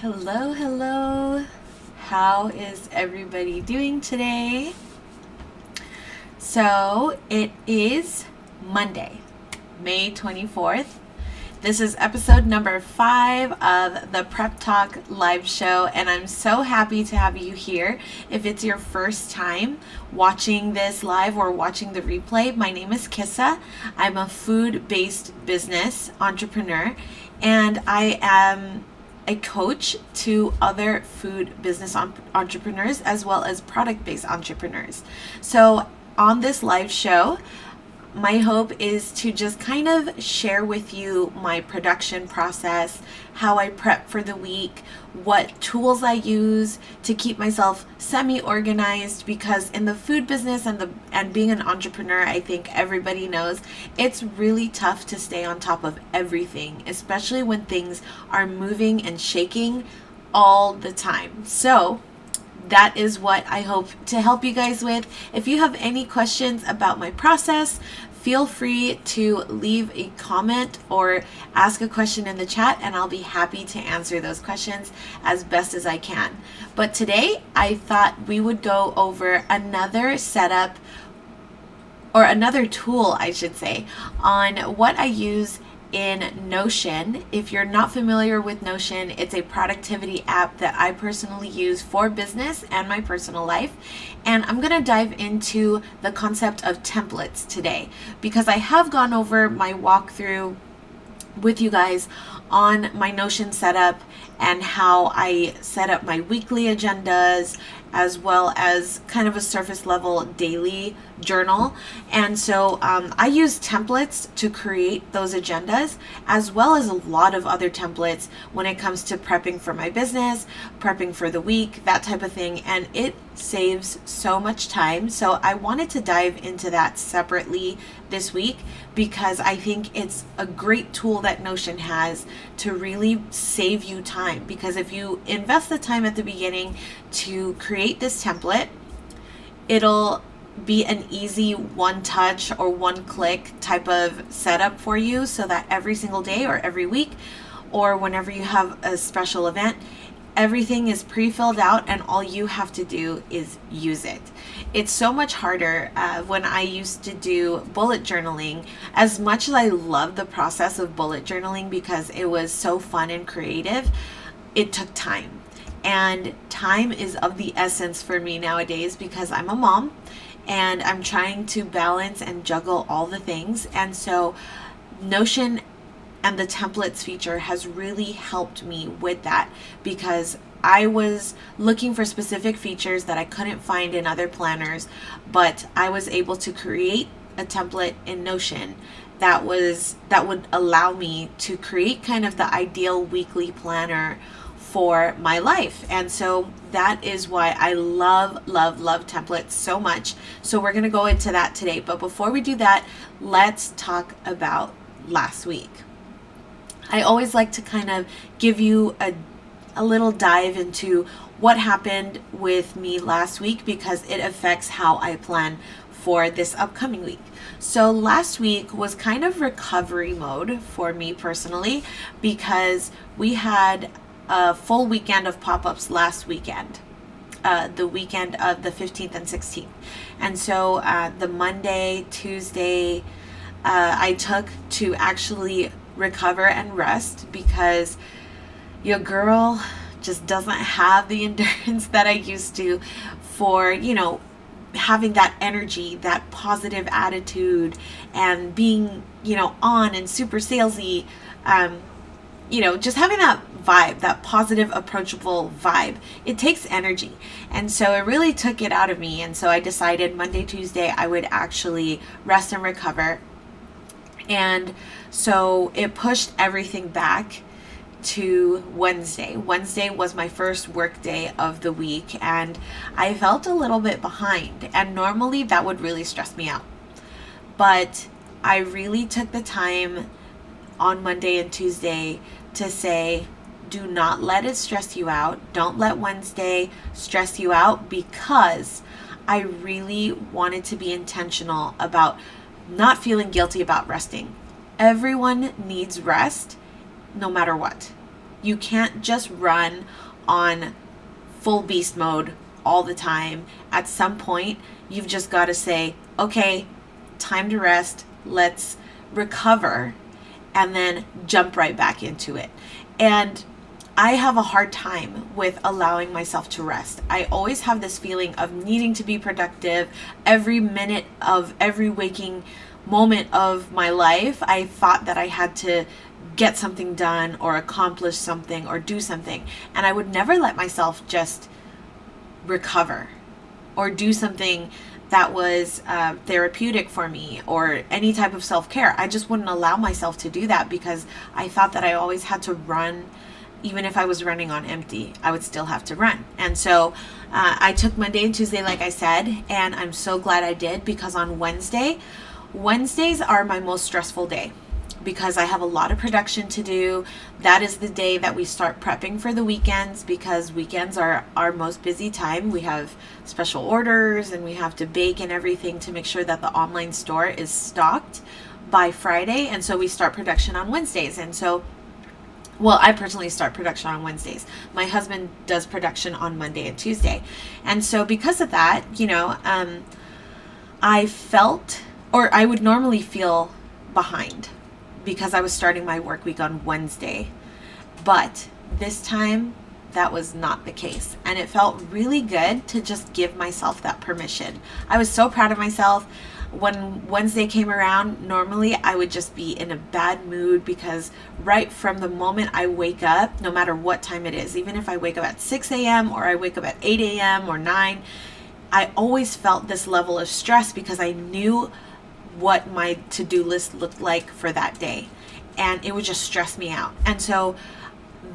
Hello, hello. How is everybody doing today? So it is Monday, May 24th. This is episode number 5 of the Prep Talk live show, and I'm so happy to have you here. If it's your first time watching this live or watching the replay, my name is Kissa. I'm a food-based business entrepreneur, and I am a coach to other food business entrepreneurs as well as product-based entrepreneurs. So on this live show, my hope is to just kind of share with you my production process, how I prep for the week, what tools I use to keep myself semi-organized, because in the food business and being an entrepreneur, I think everybody knows it's really tough to stay on top of everything, especially when things are moving and shaking all the time. So that is what I hope to help you guys with. If you have any questions about my process, feel free to leave a comment or ask a question in the chat, and I'll be happy to answer those questions as best as I can. But today, I thought we would go over another setup, or another tool, I should say, on what I use in Notion. If you're not familiar with Notion, it's a productivity app that I personally use for business and my personal life. And I'm going to dive into the concept of templates today, because I have gone over my walkthrough with you guys on my Notion setup and how I set up my weekly agendas, as well as kind of a surface level daily journal. And so I use templates to create those agendas, as well as a lot of other templates when it comes to prepping for my business, prepping for the week, that type of thing. And it saves so much time. So I wanted to dive into that separately this week, because I think it's a great tool that Notion has to really save you time. Because if you invest the time at the beginning to create this template, it'll be an easy one touch or one click type of setup for you, so that every single day or every week or whenever you have a special event, everything is pre-filled out and all you have to do is use it. It's so much harder when I used to do bullet journaling. As much as I love the process of bullet journaling because it was so fun and creative, it took time. And time is of the essence for me nowadays, because I'm a mom and I'm trying to balance and juggle all the things. And so Notion and the templates feature has really helped me with that, because I was looking for specific features that I couldn't find in other planners, but I was able to create a template in Notion that would allow me to create kind of the ideal weekly planner for my life. And so that is why I love templates so much. So we're going to go into that today. But before we do that, let's talk about last week. I always like to kind of give you a little dive into what happened with me last week, because it affects how I plan for this upcoming week. So last week was kind of recovery mode for me personally, because we had a full weekend of pop-ups last weekend, the weekend of the 15th and 16th. And so the Monday, Tuesday, I took to actually recover and rest, because your girl just doesn't have the endurance that I used to for, having that energy, that positive attitude, and being, on and super salesy, just having that vibe, that positive, approachable vibe. It takes energy. And so it really took it out of me. And so I decided Monday, Tuesday, I would actually rest and recover. And so it pushed everything back to Wednesday. Wednesday was my first work day of the week, and I felt a little bit behind. And normally that would really stress me out. But I really took the time on Monday and Tuesday to say, do not let it stress you out. Don't let Wednesday stress you out, because I really wanted to be intentional about not feeling guilty about resting. Everyone needs rest no matter what. You can't just run on full beast mode all the time. At some point, you've just got to say, okay, time to rest. Let's recover and then jump right back into it. And I have a hard time with allowing myself to rest. I always have this feeling of needing to be productive every minute of every waking moment of my life. I thought that I had to get something done or accomplish something or do something. And I would never let myself just recover or do something that was therapeutic for me or any type of self-care. I just wouldn't allow myself to do that because I thought that I always had to run. Even if I was running on empty, I would still have to run. And so I took Monday and Tuesday, like I said, and I'm so glad I did, because on Wednesdays are my most stressful day because I have a lot of production to do. That is the day that we start prepping for the weekends, because weekends are our most busy time. We have special orders and we have to bake and everything to make sure that the online store is stocked by Friday. And so we start production on Wednesdays. And so I personally start production on Wednesdays. My husband does production on Monday and Tuesday. And so because of that, I felt, or I would normally feel behind because I was starting my work week on Wednesday. But this time, that was not the case. And it felt really good to just give myself that permission. I was so proud of myself. When Wednesday came around, normally I would just be in a bad mood because right from the moment I wake up, no matter what time it is, even if I wake up at 6 a.m. or I wake up at 8 a.m. or 9, I always felt this level of stress because I knew what my to-do list looked like for that day. And it would just stress me out. And so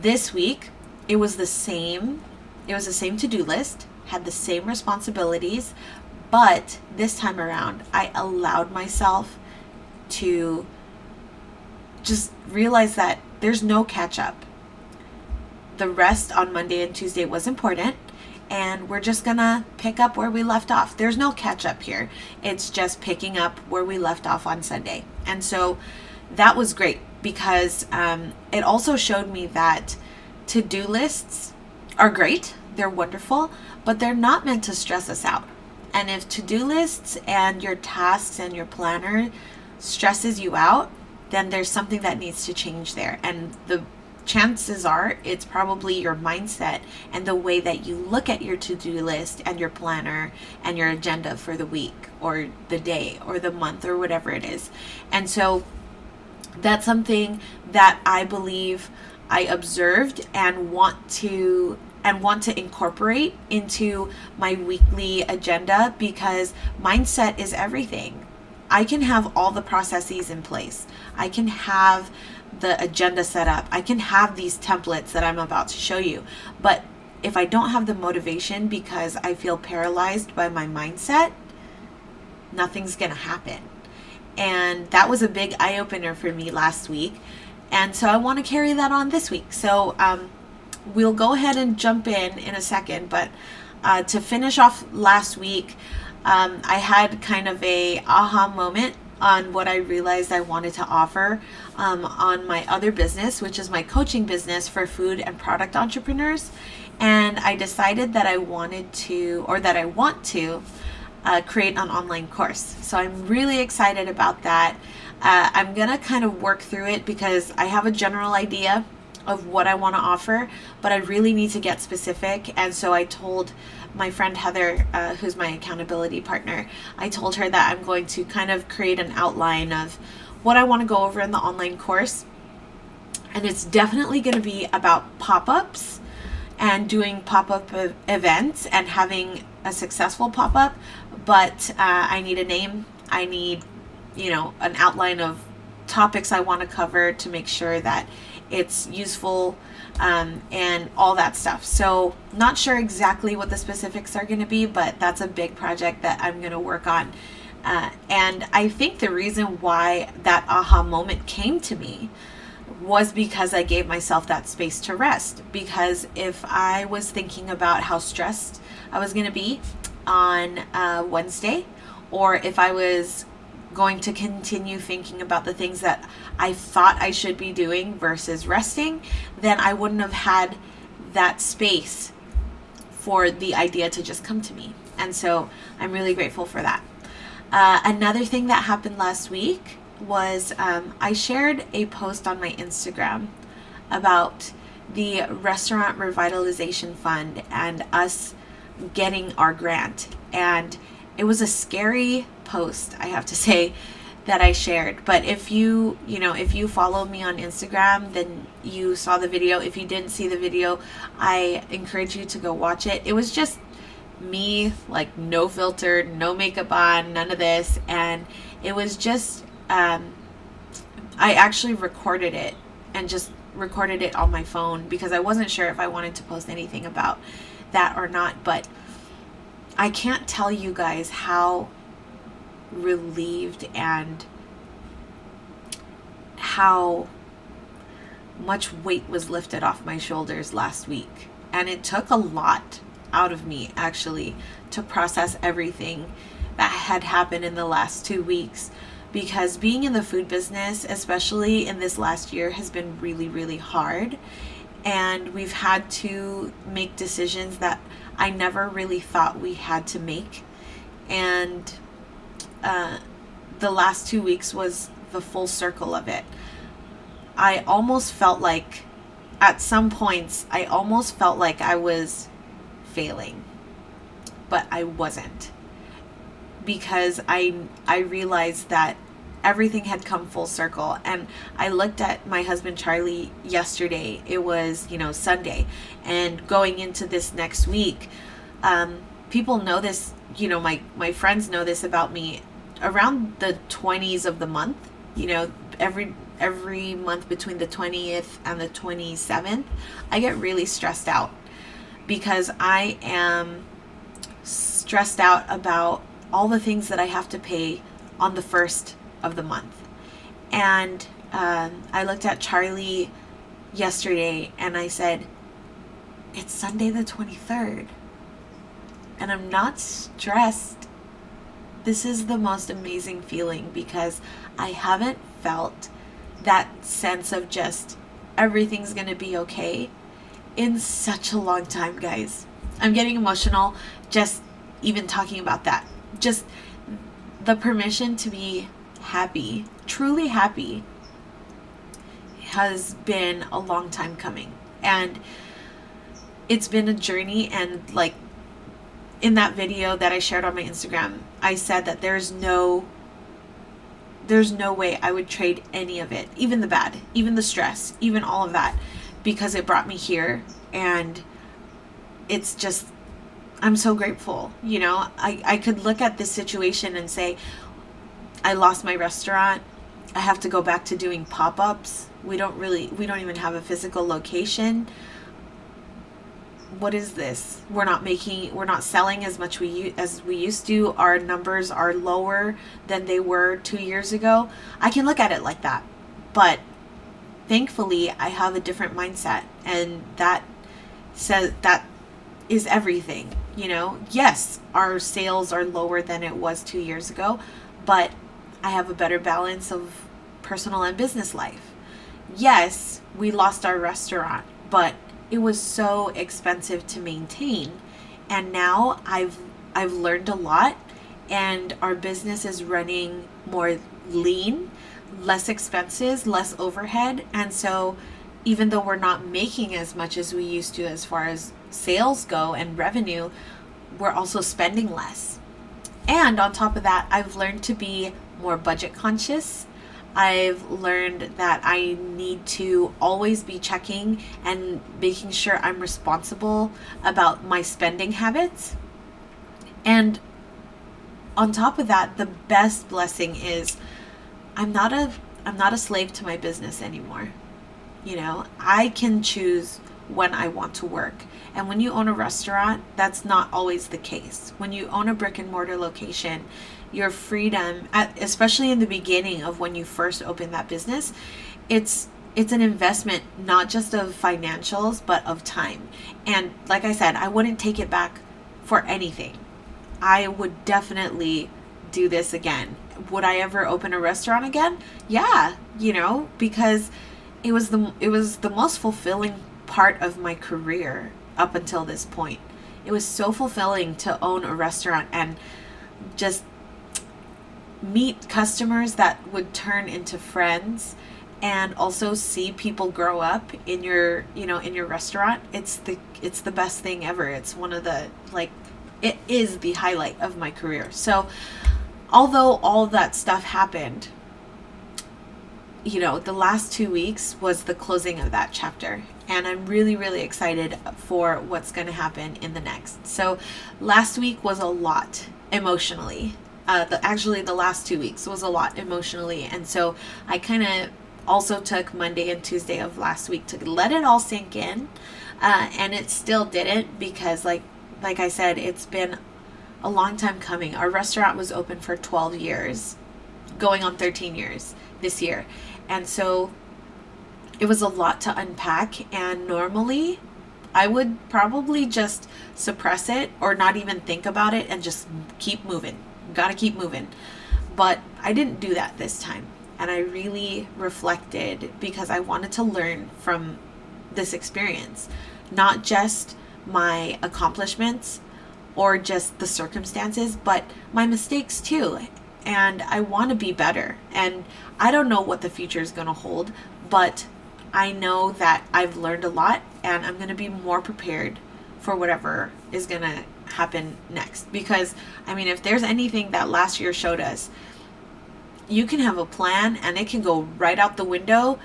this week, it was the same to-do list, had the same responsibilities, but this time around, I allowed myself to just realize that there's no catch up. The rest on Monday and Tuesday was important, and we're just gonna pick up where we left off. There's no catch up here. It's just picking up where we left off on Sunday. And so that was great because it also showed me that to-do lists are great. They're wonderful, but they're not meant to stress us out. And if to-do lists and your tasks and your planner stresses you out, then there's something that needs to change there. And the chances are it's probably your mindset and the way that you look at your to-do list and your planner and your agenda for the week or the day or the month or whatever it is. And so that's something that I believe I observed and want to incorporate into my weekly agenda, because mindset is everything. I can have all the processes in place. I can have the agenda set up. I can have these templates that I'm about to show you. But if I don't have the motivation because I feel paralyzed by my mindset, nothing's going to happen. And that was a big eye-opener for me last week. And so I want to carry that on this week. So we'll go ahead and jump in a second. But to finish off last week, I had kind of a aha moment on what I realized I wanted to offer on my other business, which is my coaching business for food and product entrepreneurs. And I decided that I want to create an online course. So I'm really excited about that. I'm going to kind of work through it because I have a general idea of what I want to offer, but I really need to get specific. And so I told my friend Heather, who's my accountability partner, I told her that I'm going to kind of create an outline of what I want to go over in the online course. And it's definitely going to be about pop-ups and doing pop-up events and having a successful pop-up. But I need a name. I need, an outline of topics I want to cover to make sure that it's useful and all that stuff. So not sure exactly what the specifics are going to be, but that's a big project that I'm going to work on. And I think the reason why that aha moment came to me was because I gave myself that space to rest. Because if I was thinking about how stressed I was going to be on Wednesday, or if I was going to continue thinking about the things that I thought I should be doing versus resting, then I wouldn't have had that space for the idea to just come to me. And so I'm really grateful for that. Another thing that happened last week was I shared a post on my Instagram about the Restaurant Revitalization Fund and us getting our grant. And it was a scary post, I have to say, that I shared. But if you follow me on Instagram, then you saw the video. If you didn't see the video, I encourage you to go watch it. It was just me, like no filter, no makeup on, none of this. And it was just, I actually recorded it and just recorded it on my phone because I wasn't sure if I wanted to post anything about that or not. But I can't tell you guys how relieved and how much weight was lifted off my shoulders last week. And it took a lot out of me, actually, to process everything that had happened in the last 2 weeks, because being in the food business, especially in this last year, has been really, really hard. And we've had to make decisions that I never really thought we had to make. And the last 2 weeks was the full circle of it. I almost felt like, at some points, I almost felt like I was failing, but I wasn't, because I realized that everything had come full circle. And I looked at my husband Charlie yesterday. It was, Sunday, and going into this next week, people know this, my friends know this about me. Around the 20s of the month, every month between the 20th and the 27th, I get really stressed out, because I am stressed out about all the things that I have to pay on the first of the month. And I looked at Charlie yesterday and I said, it's Sunday the 23rd and I'm not stressed. This is the most amazing feeling, because I haven't felt that sense of just everything's gonna be okay in such a long time, guys. I'm getting emotional just even talking about that. Just the permission to be happy, truly happy, has been a long time coming. And it's been a journey. And like in that video that I shared on my Instagram, I said that there's no way I would trade any of it, even the bad, even the stress, even all of that, because it brought me here. And it's just, I'm so grateful. I could look at this situation and say, I lost my restaurant. I have to go back to doing pop-ups. We don't even have a physical location. What is this? We're not selling as much as we used to. Our numbers are lower than they were 2 years ago. I can look at it like that. But thankfully, I have a different mindset, and that is everything. Yes, our sales are lower than it was 2 years ago, but I have a better balance of personal and business life. Yes, we lost our restaurant, but it was so expensive to maintain. And now I've learned a lot, and our business is running more lean, less expenses, less overhead. And so even though we're not making as much as we used to as far as sales go and revenue, we're also spending less. And on top of that, I've learned to be more budget conscious. I've learned that I need to always be checking and making sure I'm responsible about my spending habits. And on top of that, the best blessing is I'm not a slave to my business anymore. I can choose when I want to work. And when you own a restaurant, that's not always the case. When you own a brick and mortar location, your freedom, especially in the beginning of when you first open that business, it's an investment, not just of financials, but of time. And like I said, I wouldn't take it back for anything. I would definitely do this again would I ever open a restaurant again? Yeah, because it was the most fulfilling part of my career up until this point. It was so fulfilling to own a restaurant and just meet customers that would turn into friends, and also see people grow up in your restaurant. It's the best thing ever. It's one of the, it is the highlight of my career. So although all that stuff happened, the last 2 weeks was the closing of that chapter, and I'm really, really excited for what's going to happen in the next. So last week was a lot emotionally. The last 2 weeks was a lot emotionally, and so I kind of also took Monday and Tuesday of last week to let it all sink in, and it still didn't, because like I said, it's been a long time coming. Our restaurant was open for 12 years, going on 13 years this year, and so it was a lot to unpack. And normally I would probably just suppress it or not even think about it and just keep moving. Gotta keep moving. But I didn't do that this time. And I really reflected, because I wanted to learn from this experience, not just my accomplishments or just the circumstances, but my mistakes too. And I want to be better. And I don't know what the future is going to hold, but I know that I've learned a lot, and I'm going to be more prepared for whatever is going to happen next. Because, if there's anything that last year showed us, you can have a plan and it can go right out the window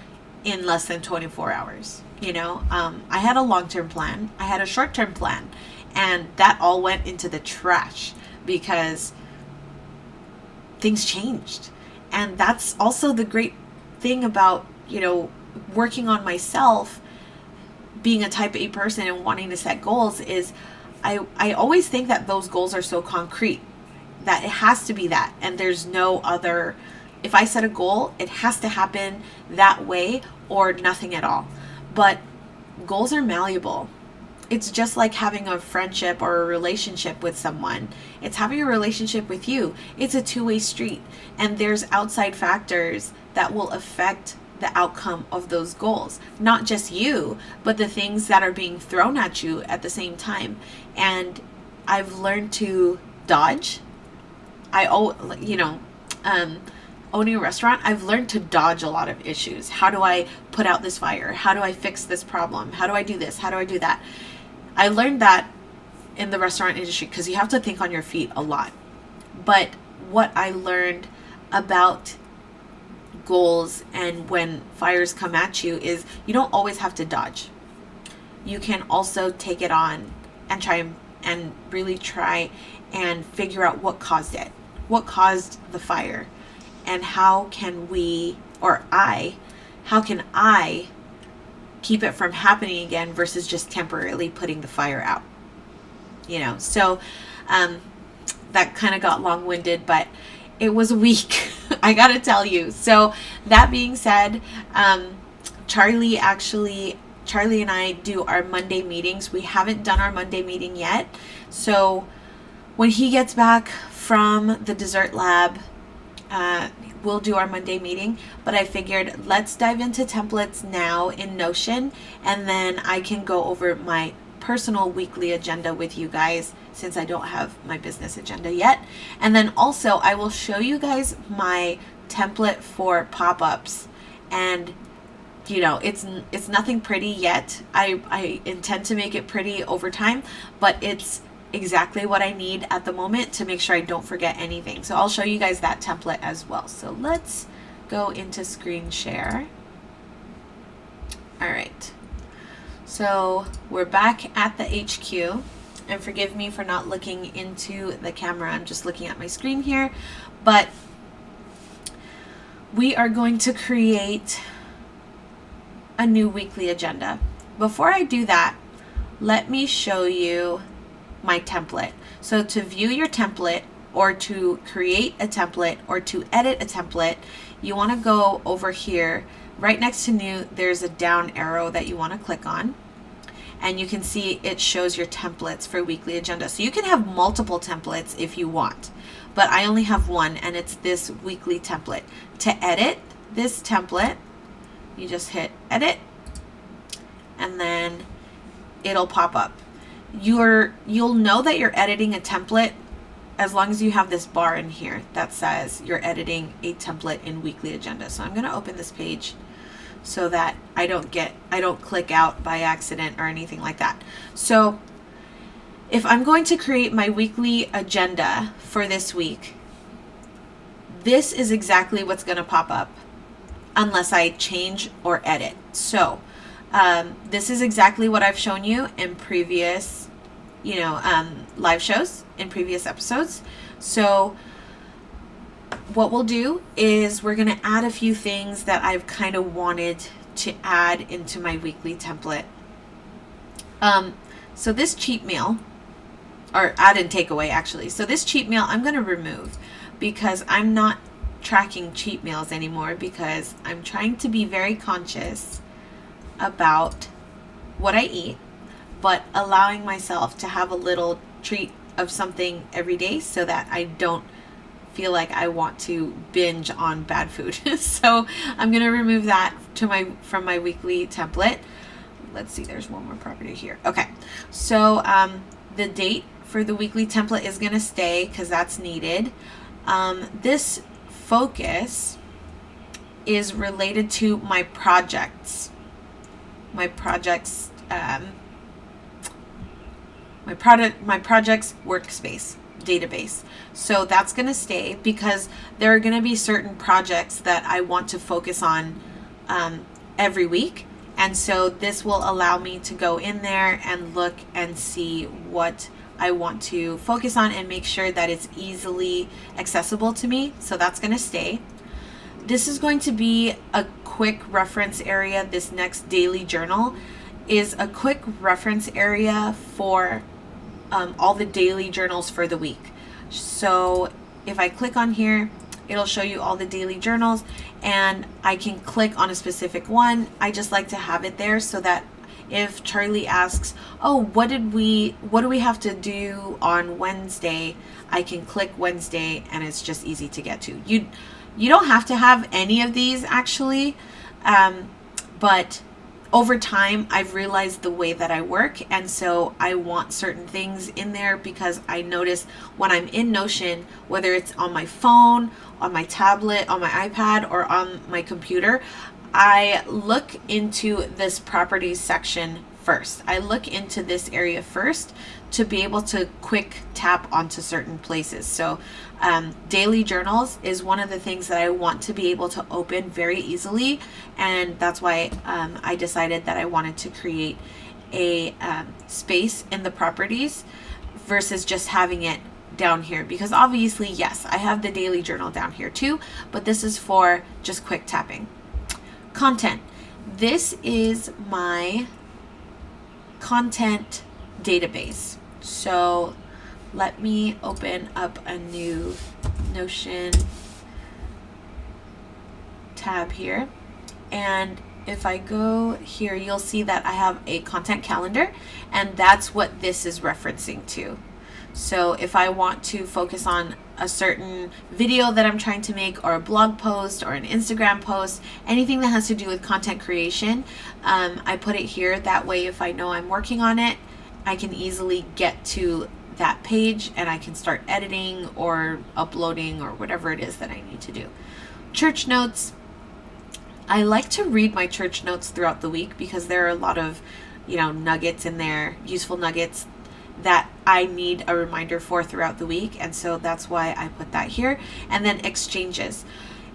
in less than 24 hours. I had a long-term plan. I had a short-term plan, and that all went into the trash because things changed. And that's also the great thing about, working on myself, being a type A person and wanting to set goals, is I always think that those goals are so concrete that it has to be that, and there's no other. If I set a goal, it has to happen that way or nothing at all. But goals are malleable. It's just like having a friendship or a relationship with someone. It's having a relationship with you. It's a two-way street, and there's outside factors that will affect the outcome of those goals. Not just you, but the things that are being thrown at you at the same time. And I've learned to dodge. Owning a restaurant, I've learned to dodge a lot of issues. How do I put out this fire? How do I fix this problem? How do I do this? How do I do that? I learned that in the restaurant industry, because you have to think on your feet a lot. But what I learned about goals and when fires come at you is you don't always have to dodge. You can also take it on and try and really try and figure out what caused it. What caused the fire? And how can I keep it from happening again versus just temporarily putting the fire out? So that kind of got long-winded, but it was a week, I gotta tell you. So that being said, Charlie and I do our Monday meetings. We haven't done our Monday meeting yet. So when he gets back from the dessert lab, we'll do our Monday meeting. But I figured, let's dive into templates now in Notion, and then I can go over my personal weekly agenda with you guys, since I don't have my business agenda yet. And then also I will show you guys my template for pop-ups. And it's nothing pretty yet. I intend to make it pretty over time, but it's exactly what I need at the moment to make sure I don't forget anything. So I'll show you guys that template as well. So let's go into screen share. All right. So we're back at the HQ, and forgive me for not looking into the camera. I'm just looking at my screen here, but we are going to create a new weekly agenda. Before I do that, let me show you my template. So to view your template, or to create a template, or to edit a template, you want to go over here. Right next to new, there's a down arrow that you want to click on. and you can see it shows your templates for weekly agenda. So you can have multiple templates if you want, but I only have one, and it's this weekly template. To edit this template, you just hit edit, and then it'll pop up. You'll know that you're editing a template as long as you have this bar in here that says you're editing a template in weekly agenda. So I'm going to open this page so that I don't click out by accident or anything like that. So if I'm going to create my weekly agenda for this week, this is exactly what's going to pop up unless I change or edit. So this is exactly what I've shown you in previous, live shows, in previous episodes. So what we'll do is we're going to add a few things that I've kind of wanted to add into my weekly template. So this cheat meal, or add and take away actually. So this cheat meal I'm going to remove because I'm not tracking cheat meals anymore, because I'm trying to be very conscious about what I eat, but allowing myself to have a little treat of something every day so that I don't feel like I want to binge on bad food. So I'm going to remove that from my weekly template. Let's see, there's one more property here. Okay, so the date for the weekly template is going to stay because that's needed. This focus is related to my projects. My projects workspace database. So that's going to stay because there are going to be certain projects that I want to focus on every week. And so this will allow me to go in there and look and see what I want to focus on and make sure that it's easily accessible to me. So that's going to stay. This is going to be a quick reference area. This next daily journal is a quick reference area for all the daily journals for the week. So if I click on here, it'll show you all the daily journals, and I can click on a specific one. I just like to have it there so that if Charlie asks, oh, what do we have to do on Wednesday, I can click Wednesday and it's just easy to get to. You don't have to have any of these actually, but over time I've realized the way that I work, and so I want certain things in there because I notice when I'm in Notion, whether it's on my phone, on my tablet, on my iPad, or on my computer, I look into this properties section first. I look into this area first to be able to quick tap onto certain places. So daily journals is one of the things that I want to be able to open very easily, and that's why I decided that I wanted to create a space in the properties versus just having it down here, because obviously, yes, I have the daily journal down here too, but this is for just quick tapping. Content. This is my content database. So let me open up a new Notion tab here. And if I go here, you'll see that I have a content calendar, and that's what this is referencing to. So if I want to focus on a certain video that I'm trying to make, or a blog post, or an Instagram post, anything that has to do with content creation, I put it here. That way, if I know I'm working on it, I can easily get to that page and I can start editing or uploading or whatever it is that I need to do. Church notes. I like to read my church notes throughout the week because there are a lot of, nuggets in there, useful nuggets that I need a reminder for throughout the week, and so that's why I put that here. And then exchanges.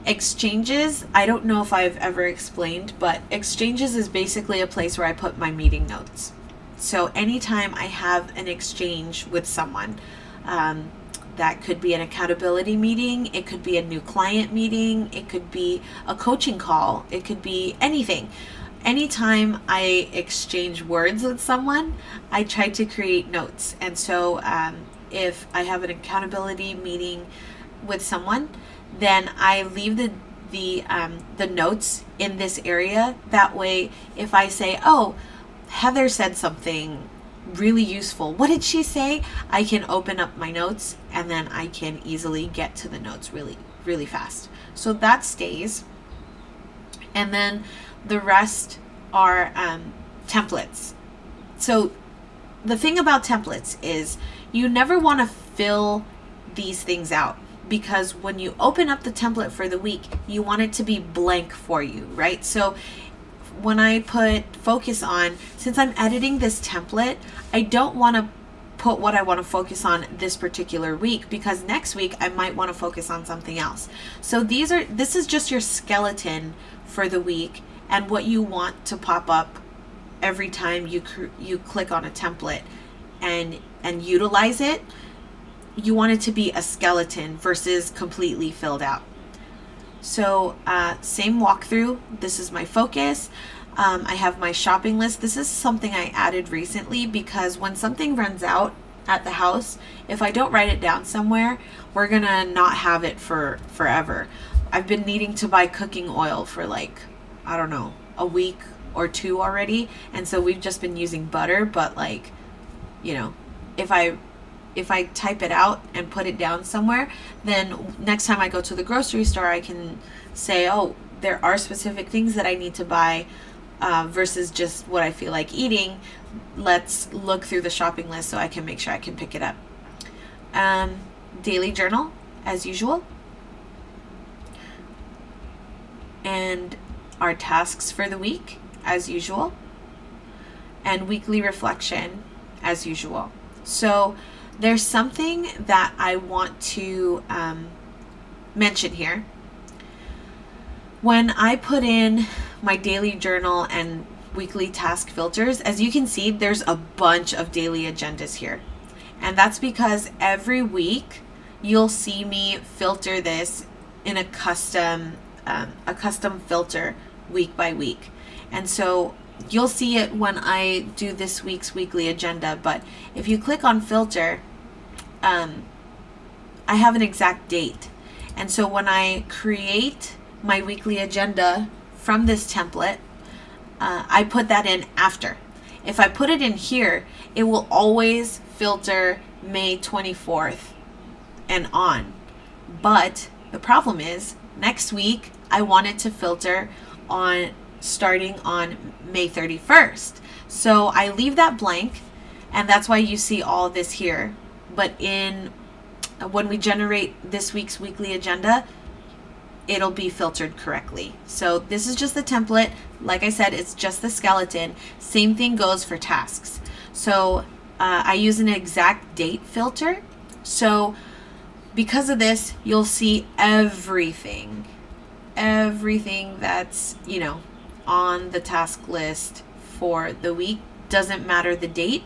Exchanges, I don't know if I've ever explained, but exchanges is basically a place where I put my meeting notes. So anytime I have an exchange with someone, that could be an accountability meeting, it could be a new client meeting, it could be a coaching call, it could be anything. Anytime I exchange words with someone, I try to create notes. And so if I have an accountability meeting with someone, then I leave the notes in this area. That way, if I say, oh, Heather said something really useful. What did she say? I can open up my notes and then I can easily get to the notes really fast. So that stays. And then the rest are templates. So the thing about templates is you never want to fill these things out, because when you open up the template for the week, you want it to be blank for you, right? So when I put focus on, since I'm editing this template, I don't want to put what I want to focus on this particular week, because next week I might want to focus on something else. So this is just your skeleton for the week, and what you want to pop up every time you click on a template and utilize it. You want it to be a skeleton versus completely filled out. So same walkthrough. This is my focus. I have my shopping list. This is something I added recently, because when something runs out at the house, if I don't write it down somewhere, we're gonna not have it for forever. I've been needing to buy cooking oil for like, I don't know, a week or two already, and so we've just been using butter. But like, you know, if I type it out and put it down somewhere, then next time I go to the grocery store, I can say, oh, there are specific things that I need to buy versus just what I feel like eating. Let's look through the shopping list so I can make sure I can pick it up. Daily journal, as usual. And our tasks for the week, as usual. And weekly reflection, as usual. So there's something that I want to mention here. When I put in my daily journal and weekly task filters, as you can see, there's a bunch of daily agendas here. And that's because every week you'll see me filter this in a custom filter week by week. And so you'll see it when I do this week's weekly agenda. But if you click on filter, I have an exact date. And so when I create my weekly agenda from this template, I put that in after. If I put it in here, it will always filter May 24th and on. But the problem is, next week I want it to filter on starting on May 31st. So I leave that blank, and that's why you see all this here. But when we generate this week's weekly agenda, it'll be filtered correctly. So this is just the template. Like I said, it's just the skeleton. Same thing goes for tasks. So I use an exact date filter. So because of this, you'll see everything that's, on the task list for the week. Doesn't matter the date.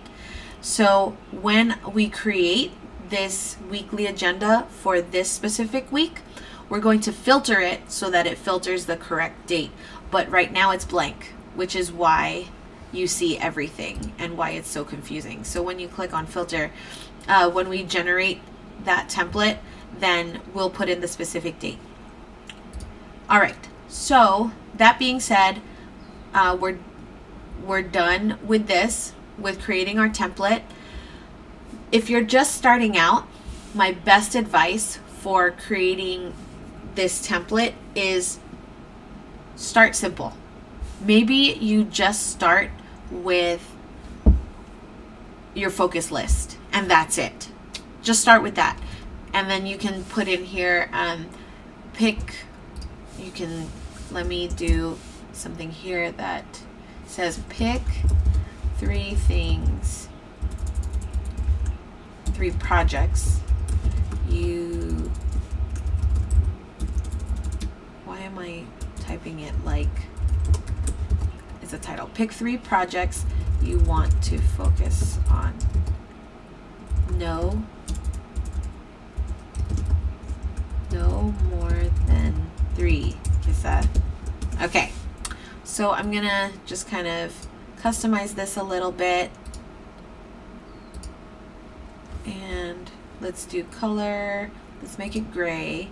So when we create this weekly agenda for this specific week, we're going to filter it so that it filters the correct date. But right now it's blank, which is why you see everything and why it's so confusing. So when you click on filter, when we generate that template, then we'll put in the specific date. All right. So that being said, we're done with this, with creating our template. If you're just starting out, my best advice for creating this template is start simple. Maybe you just start with your focus list and that's it. Just start with that. And then you can put in here, let me do something here that says pick 3 things, 3 projects why am I typing it like it's a title? Pick 3 projects you want to focus on. No more than 3. Kissa. Okay. So I'm gonna just kind of customize this a little bit. And let's do color. Let's make it gray.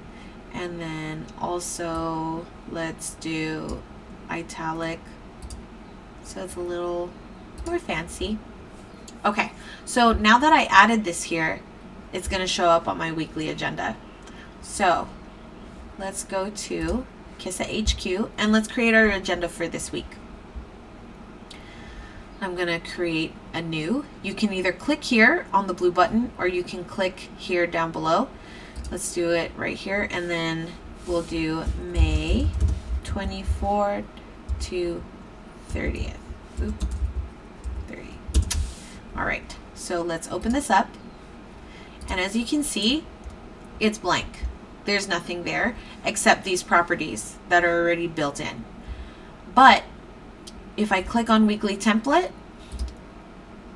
And then also let's do italic. So it's a little We're fancy. Okay, so now that I added this here, it's going to show up on my weekly agenda. So let's go to Kissa HQ and let's create our agenda for this week. I'm going to create a new. You can either click here on the blue button or you can click here down below. Let's do it right here, and then we'll do May 24th to 30th. Oop, 30. All right, so let's open this up. And as you can see, it's blank. There's nothing there except these properties that are already built in. But if I click on weekly template,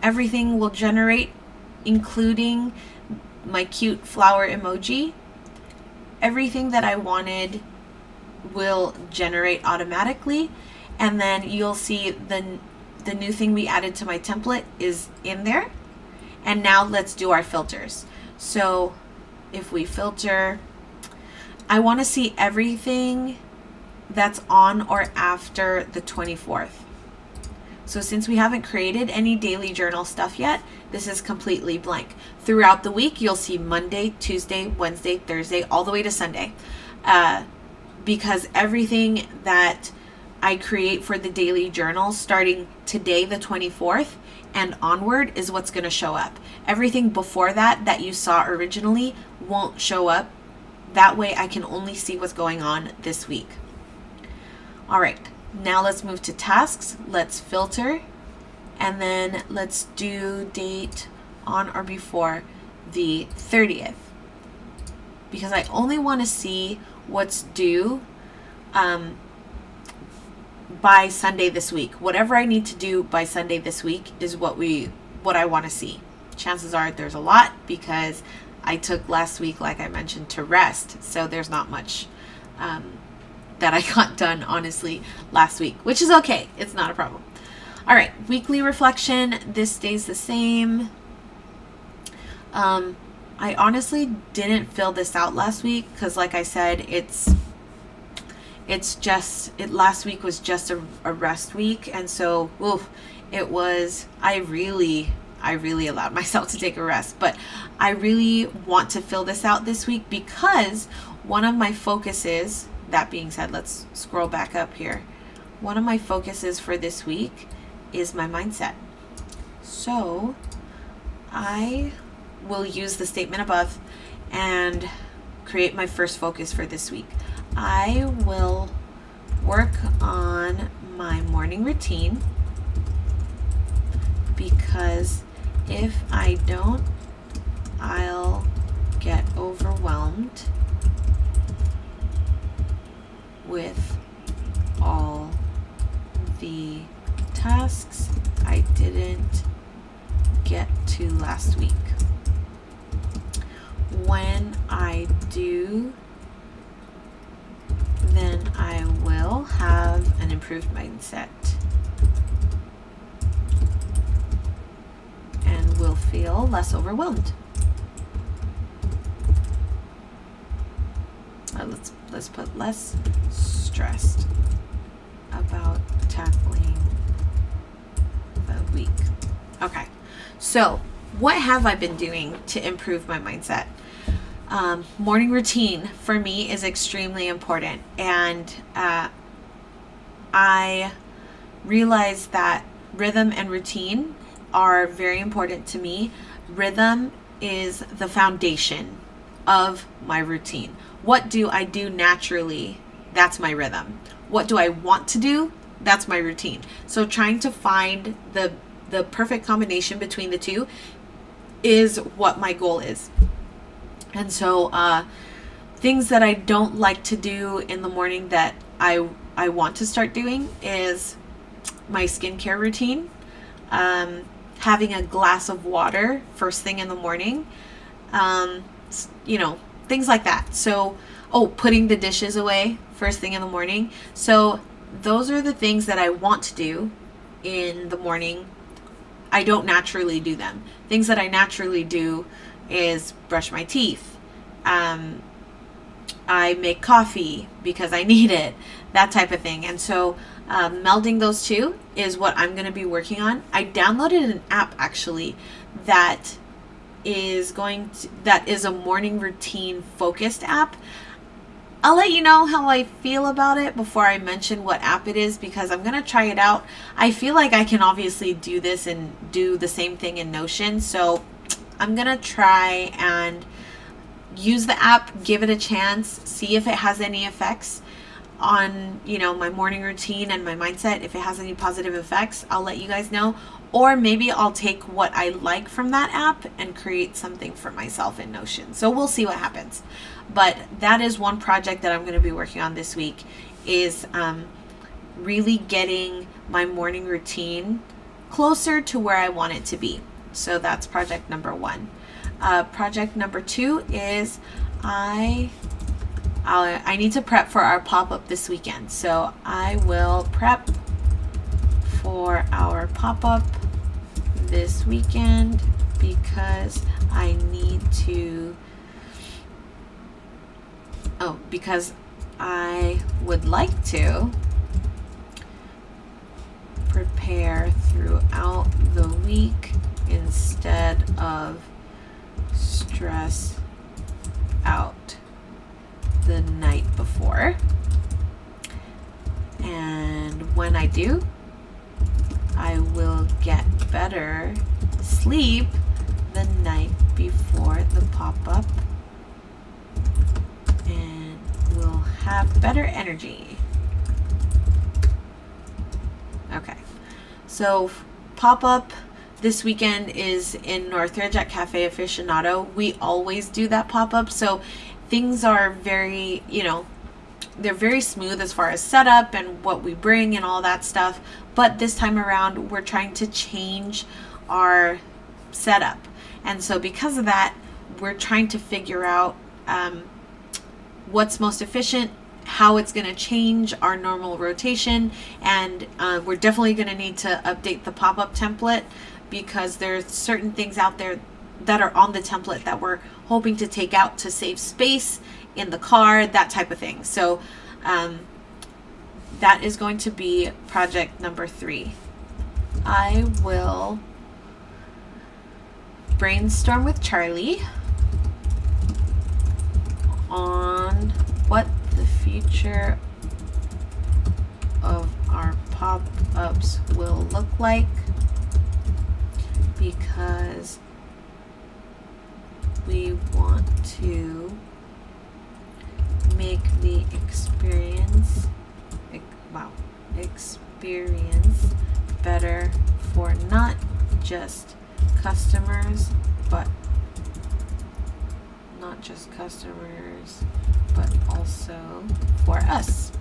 everything will generate, including my cute flower emoji. Everything that I wanted will generate automatically. And then you'll see the new thing we added to my template is in there. And now let's do our filters. So if we filter, I want to see everything that's on or after the 24th. So since we haven't created any daily journal stuff yet, this is completely blank. Throughout the week, you'll see Monday, Tuesday, Wednesday, Thursday, all the way to Sunday. Because everything that I create for the daily journal starting today, the 24th, and onward is what's going to show up. Everything before that you saw originally won't show up. That way I can only see what's going on this week. All right, now let's move to tasks. Let's filter, and then let's do date on or before the 30th, because I only want to see what's due by Sunday this week. Whatever I need to do by Sunday this week is what I want to see. Chances are there's a lot because I took last week, like I mentioned, to rest. So there's not much that I got done, honestly, last week, which is okay. It's not a problem. All right, weekly reflection. This stays the same. I honestly didn't fill this out last week because, like I said, last week was just a rest week, and so it was. I really allowed myself to take a rest, but I really want to fill this out this week because one of my focuses. That being said, let's scroll back up here. One of my focuses for this week is my mindset. So I will use the statement above and create my first focus for this week. I will work on my morning routine because if I don't, I'll get overwhelmed with all the tasks I didn't get to last week. When I do, then I will have an improved mindset and will feel less overwhelmed. Let's put less stressed about tackling the week. Okay, so what have I been doing to improve my mindset? Morning routine for me is extremely important, and I realize that rhythm and routine are very important to me. Rhythm is the foundation of my routine. What do I do naturally? That's my rhythm. What do I want to do? That's my routine. So trying to find the perfect combination between the two is what my goal is. And so things that I don't like to do in the morning that I want to start doing is my skincare routine, having a glass of water first thing in the morning, things like that. So, putting the dishes away first thing in the morning. So those are the things that I want to do in the morning. I don't naturally do them. Things that I naturally do is brush my teeth, I make coffee because I need it, that type of thing. And so melding those two is what I'm going to be working on. I downloaded an app actually that is a morning routine focused app. I'll let you know how I feel about it before I mention what app it is, because I'm going to try it out. I feel like I can obviously do this and do the same thing in Notion. So I'm going to try and use the app, give it a chance, see if it has any effects on, my morning routine and my mindset. If it has any positive effects, I'll let you guys know. Or maybe I'll take what I like from that app and create something for myself in Notion. So we'll see what happens. But that is one project that I'm going to be working on this week, is really getting my morning routine closer to where I want it to be. So that's project number 1. Project number 2 is I need to prep for our pop-up this weekend. So I will prep for our pop-up this weekend because I need to, because I would like to prepare throughout the week instead of stress out the night before. And when I do, I will get better sleep the night before the pop-up and will have better energy. Okay, so pop-up this weekend is in Northridge at Cafe Aficionado. We always do that pop-up, so things are very, they're very smooth as far as setup and what we bring and all that stuff. But this time around, we're trying to change our setup. And so because of that, we're trying to figure out what's most efficient, how it's going to change our normal rotation. And we're definitely going to need to update the pop-up template, because there's certain things out there that are on the template that we're hoping to take out to save space in the car, that type of thing. So that is going to be project number 3. I will brainstorm with Charlie on what the future of our pop-ups will look like, because we want to make the experience better for not just customers, but also for us.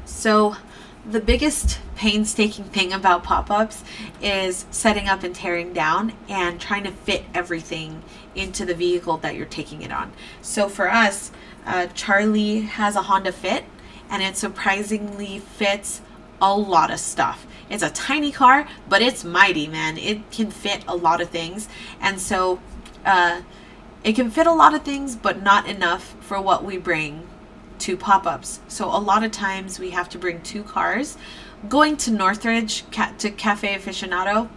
So the biggest painstaking thing about pop-ups is setting up and tearing down and trying to fit everything into the vehicle that you're taking it on. So for us, Charlie has a Honda Fit, and it surprisingly fits a lot of stuff. It's a tiny car, but it's mighty, man. It can fit a lot of things. And so it can fit a lot of things, but not enough for what we bring to pop-ups. So a lot of times we have to bring 2 cars. Going to Northridge to Cafe Aficionado,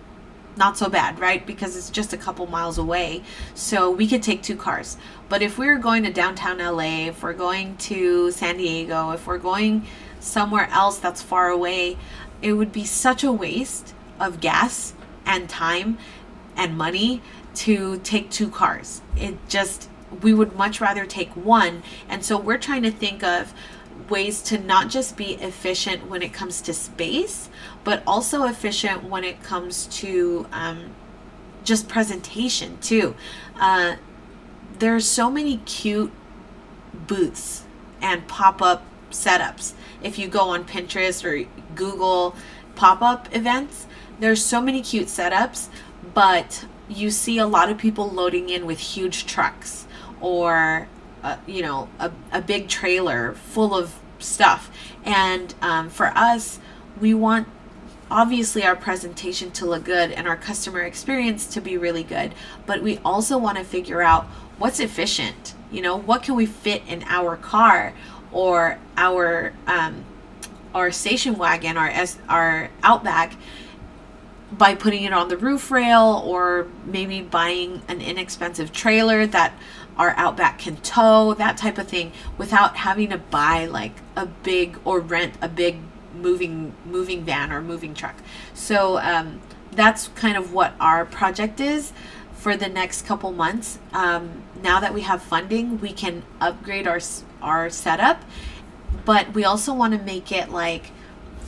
not so bad, right? Because it's just a couple miles away. So we could take 2 cars. But if we're going to downtown LA, if we're going to San Diego, if we're going somewhere else that's far away, it would be such a waste of gas and time and money to take 2 cars. We would much rather take 1. And so we're trying to think of ways to not just be efficient when it comes to space, but also efficient when it comes to just presentation too. There's so many cute booths and pop-up setups. If you go on Pinterest or Google pop-up events, there's so many cute setups, but you see a lot of people loading in with huge trucks or a big trailer full of stuff. And for us, we want obviously our presentation to look good and our customer experience to be really good, but we also want to figure out what's efficient. What can we fit in our car or our station wagon, our Outback, by putting it on the roof rail, or maybe buying an inexpensive trailer that our Outback can tow, that type of thing, without having to buy like a big, or rent a big moving van or moving truck. So that's kind of what our project is for the next couple months. Now that we have funding, we can upgrade our setup, but we also want to make it like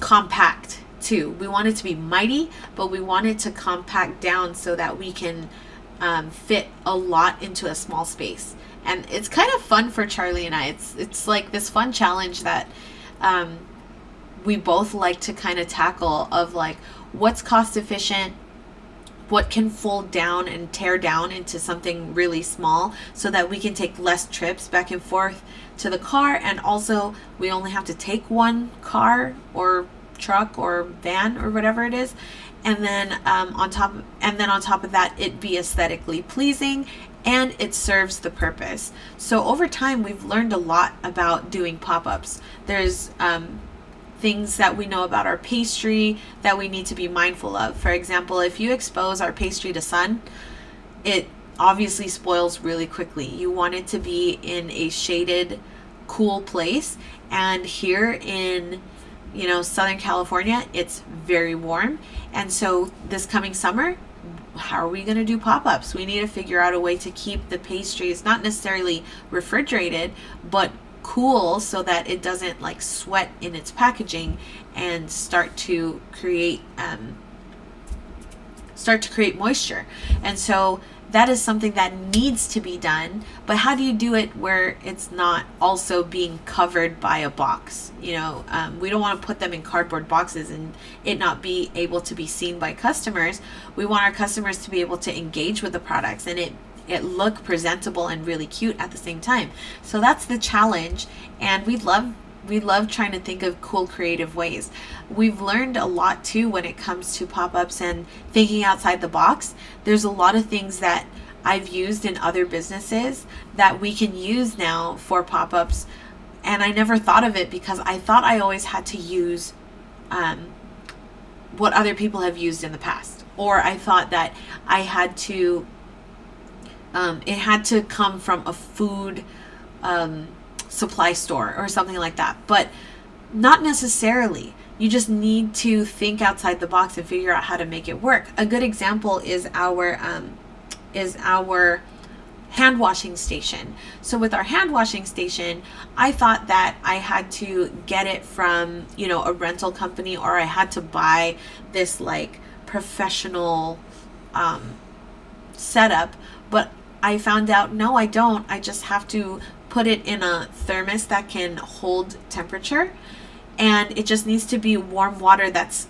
compact too. We want it to be mighty, but we want it to compact down so that we can fit a lot into a small space. And it's kind of fun for Charlie and I. It's like this fun challenge that we both like to kind of tackle, of like, what's cost efficient, what can fold down and tear down into something really small, so that we can take less trips back and forth to the car, and also we only have to take one car or truck or van or whatever it is, and then on top of that, it be aesthetically pleasing and it serves the purpose. So over time, we've learned a lot about doing pop-ups. There's things that we know about our pastry that we need to be mindful of. For example, if you expose our pastry to sun, it obviously spoils really quickly. You want it to be in a shaded, cool place, and here in Southern California, it's very warm. And so this coming summer, how are we going to do pop-ups? We need to figure out a way to keep the pastries not necessarily refrigerated, but cool, so that it doesn't like sweat in its packaging and start to create moisture. And so that is something that needs to be done. But how do you do it where it's not also being covered by a box? We don't want to put them in cardboard boxes and it not be able to be seen by customers. We want our customers to be able to engage with the products and it look presentable and really cute at the same time. So that's the challenge, and we love trying to think of cool, creative ways. We've learned a lot too when it comes to pop-ups and thinking outside the box. There's a lot of things that I've used in other businesses that we can use now for pop-ups, and I never thought of it because I thought I always had to use what other people have used in the past, or I thought that I had to it had to come from a food supply store or something like that, but not necessarily. You just need to think outside the box and figure out how to make it work. A good example is our hand washing station. So with our hand washing station, I thought that I had to get it from, a rental company, or I had to buy this like professional setup, but I found out, no, I don't. I just have to put it in a thermos that can hold temperature, and it just needs to be warm water that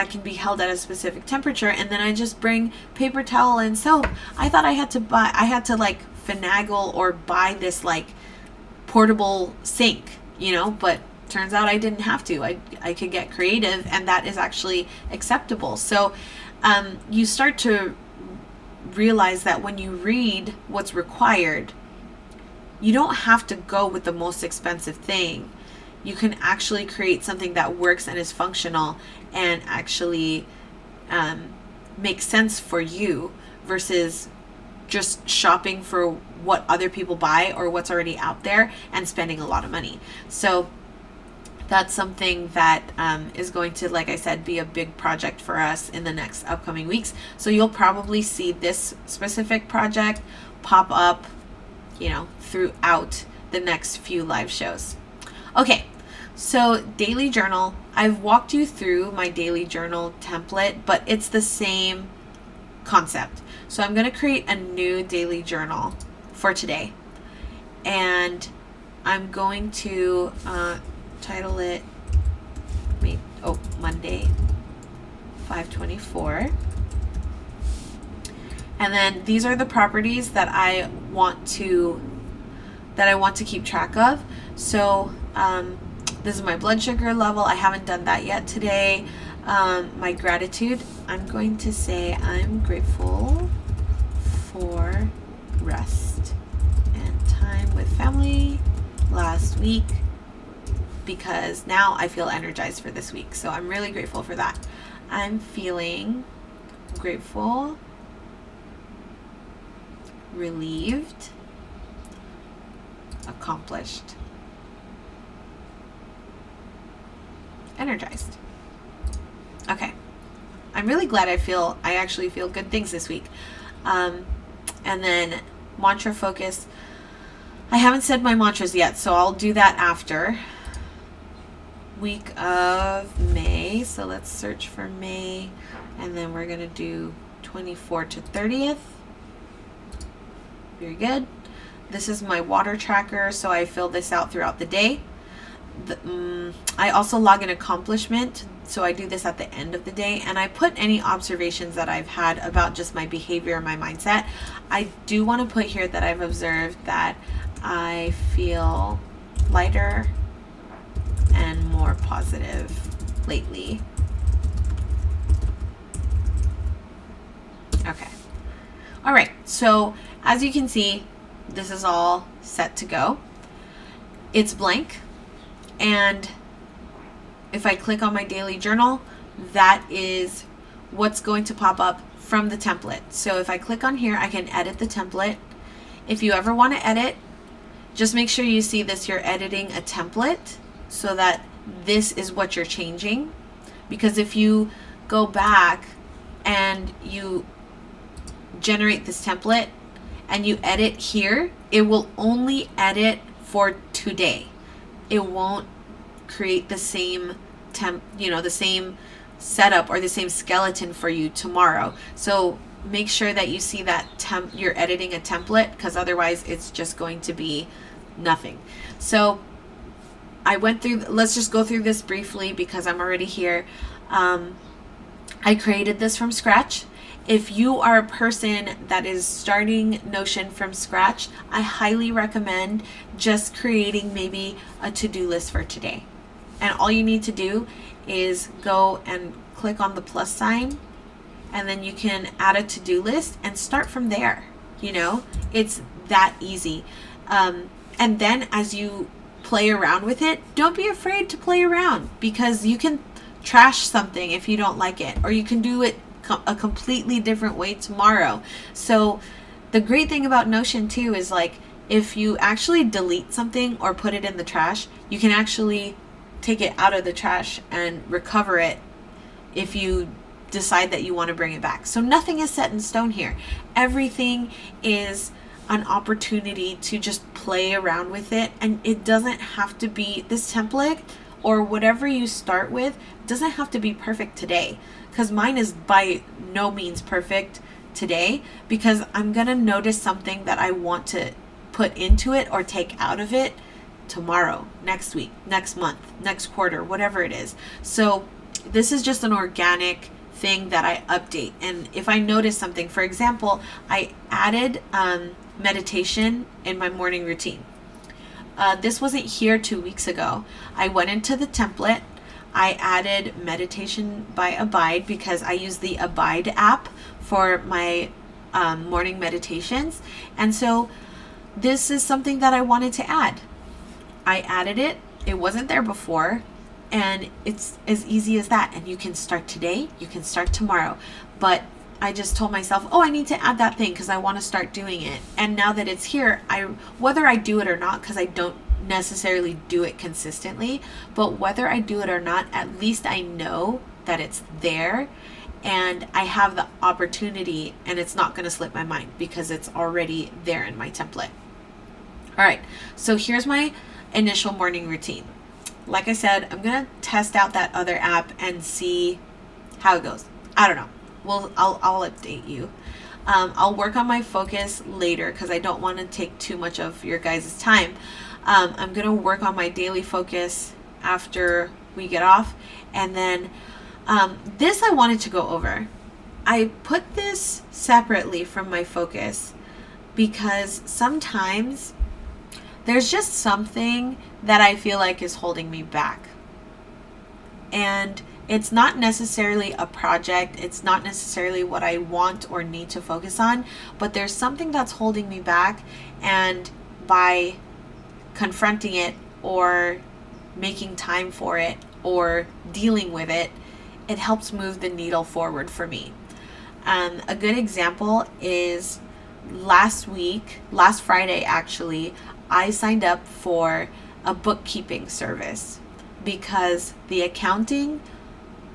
can be held at a specific temperature, and then I just bring paper towel and soap. I thought I had to like finagle or buy this like portable sink, but turns out I didn't have to. I could get creative, and that is actually acceptable. So you start to realize that when you read what's required, you don't have to go with the most expensive thing. You can actually create something that works and is functional and actually makes sense for you, versus just shopping for what other people buy or what's already out there and spending a lot of money. So that's something that is going to, like I said, be a big project for us in the next upcoming weeks. So you'll probably see this specific project pop up, throughout the next few live shows. Okay, so daily journal. I've walked you through my daily journal template, but it's the same concept. So I'm going to create a new daily journal for today, and I'm going to title it Monday 5/24, and then these are the properties that I want to keep track of. So this is my blood sugar level. I haven't done that yet today. My gratitude, I'm going to say I'm grateful for rest and time with family last week, because now I feel energized for this week. So I'm really grateful for that. I'm feeling grateful, relieved, accomplished, energized. Okay. I'm really glad I actually feel good things this week. And then mantra focus. I haven't said my mantras yet, so I'll do that after. Week of May. So let's search for May. And then we're going to do 24th to 30th. Very good. This is my water tracker, so I fill this out throughout the day. I also log an accomplishment, so I do this at the end of the day, and I put any observations that I've had about just my behavior, my mindset. I do want to put here that I've observed that I feel lighter and more positive lately. Okay. All right. So as you can see, this is all set to go. It's blank. And if I click on my daily journal, that is what's going to pop up from the template. So if I click on here, I can edit the template. If you ever want to edit, just make sure you see this, you're editing a template, so that this is what you're changing. Because if you go back and you generate this template and you edit here, it will only edit for today. It won't create the same the same setup or the same skeleton for you tomorrow. So make sure that you see that you're editing a template, because otherwise it's just going to be nothing. So I went through, let's just go through this briefly because I'm already here. I created this from scratch. If you are a person that is starting Notion from scratch, I highly recommend just creating maybe a to-do list for today. And all you need to do is go and click on the plus sign, and then you can add a to-do list and start from there. It's that easy. And then as you play around with it, don't be afraid to play around, because you can trash something if you don't like it, or you can do it a completely different way tomorrow. So the great thing about Notion too is, like, if you actually delete something or put it in the trash, you can actually take it out of the trash and recover it if you decide that you want to bring it back. So nothing is set in stone here. Everything is an opportunity to just play around with it, and it doesn't have to be this template, or whatever you start with doesn't have to be perfect today, because mine is by no means perfect today, because I'm going to notice something that I want to put into it or take out of it tomorrow, next week, next month, next quarter, whatever it is. So this is just an organic thing that I update. And if I notice something, for example, I added meditation in my morning routine. This wasn't here 2 weeks ago. I went into the template. I added meditation by Abide, because I use the Abide app for my morning meditations. And so this is something that I wanted to add. I added it. It wasn't there before. And it's as easy as that. And you can start today. You can start tomorrow. But I just told myself, I need to add that thing because I want to start doing it. And now that it's here, whether I do it or not, because I don't necessarily do it consistently, but whether I do it or not, at least I know that it's there and I have the opportunity, and it's not going to slip my mind because it's already there in my template. All right, so here's my initial morning routine. Like I said, I'm going to test out that other app and see how it goes. I don't know. I'll update you. I'll work on my focus later because I don't want to take too much of your guys' time. I'm going to work on my daily focus after we get off. And then this I wanted to go over. I put this separately from my focus because sometimes there's just something that I feel like is holding me back. And It's not necessarily a project. It's not necessarily what I want or need to focus on, but there's something that's holding me back. And by confronting it or making time for it or dealing with it, it helps move the needle forward for me. A good example is last Friday actually, I signed up for a bookkeeping service because the accounting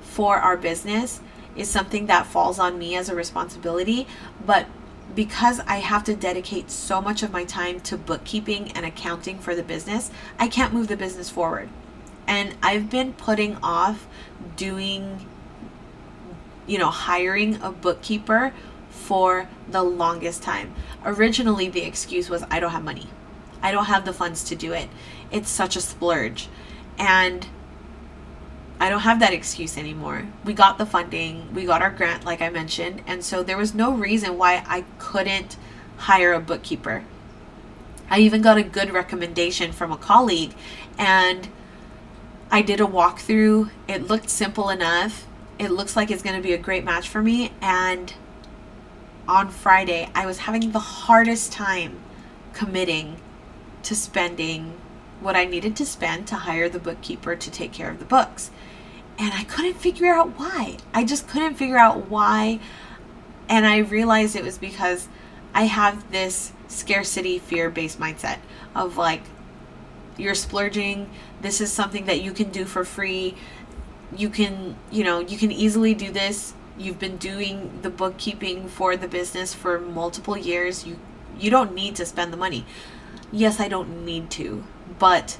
for our business is something that falls on me as a responsibility, but because I have to dedicate so much of my time to bookkeeping and accounting for the business, I can't move the business forward. And I've been putting off doing, hiring a bookkeeper for the longest time. Originally, the excuse was I don't have money. I don't have the funds to do it. It's such a splurge. And I don't have that excuse anymore. We got the funding, we got our grant, like I mentioned, and so there was no reason why I couldn't hire a bookkeeper. I even got a good recommendation from a colleague, and I did a walkthrough. It looked simple enough. It looks like it's going to be a great match for me. And on Friday, I was having the hardest time committing to spending what I needed to spend to hire the bookkeeper to take care of the books. And I couldn't figure out why. I just couldn't figure out why. And I realized it was because I have this scarcity fear-based mindset of like, you're splurging. This is something that you can do for free. You can easily do this. You've been doing the bookkeeping for the business for multiple years. You don't need to spend the money. Yes, I don't need to, but